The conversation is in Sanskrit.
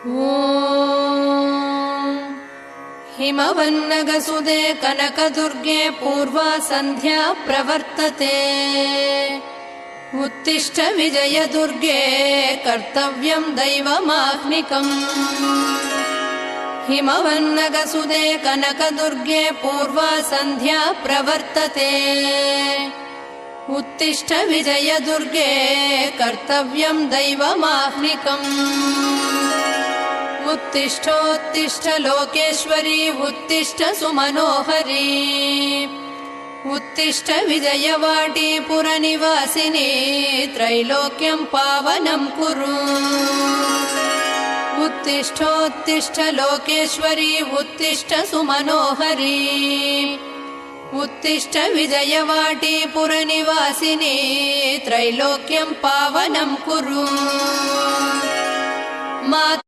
ॐ हिमवन्नगसुदे कनकदुर्गे पूर्वा सन्ध्या प्रवर्तते। उत्तिष्ठ विजयदुर्गे कर्तव्यं दैवमाह्निकम्। हिमवन्नगसुदे कनकदुर्गे पूर्वा सन्ध्या प्रवर्तते। उत्तिष्ठ विजयदुर्गे कर्तव्यं दैवमाह्निकम्। उत्तिष्ठोत्तिष्ठ लोकेश्वरी उत्तिष्ठ सुमनोहरी। उत्तिष्ठ विजयवाटी पुरनिवासिनी त्रैलोक्यं पावनं कुरु। उत्तिष्ठोत्तिष्ठ लोकेश्वरी उत्तिष्ठ सुमनोहरी। उत्तिष्ठ विजयवाटी पुरनिवासिनी त्रैलोक्यं पावनं कुरु।